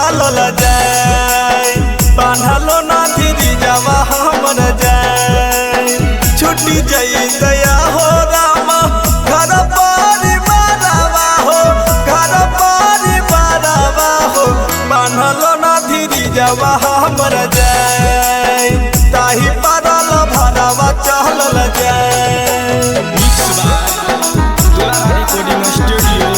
चलल जाए बांधलो ना धीरी जवा हमर जाए छुट्टी जाई दया हो रामा घर परिवारवा हो घर परिवारवा हो बांधलो ना धीरी जवा हमर जाए ताही परल भरवा चलल जाए। रिकॉर्डिंग स्टूडियो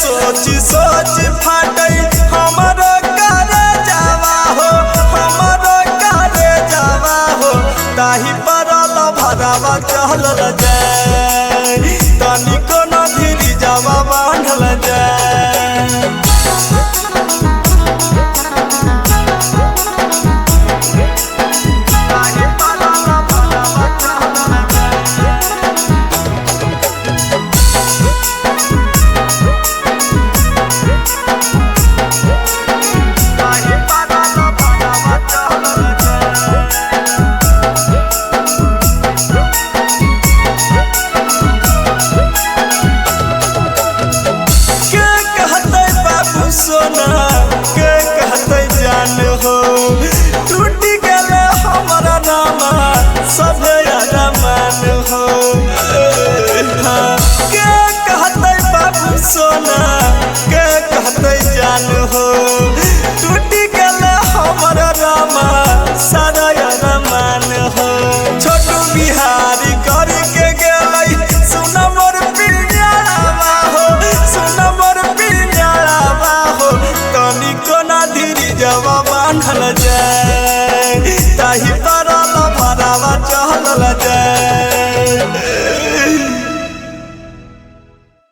सोची सोच फाटे हमारो करे जावा हो हमारो करे जावा हो ताही परल भरवा चलल जाए तनिको न धीरी जावा बांधल जाए। सोना के कहते जान हो टूटी गले हमारा नामा सब अरमान हो के कहते बाबू सोना के कहते जान हो टूटी गले हमारा नामा सारा अरमान हो छोटू बिहारी करके गेलै सुन मोर पिंजरावा हो सुन मोर पिंजरावा तनिको ना धीरी जवा बांधल जाए ताही परल भरवा चलल जाए।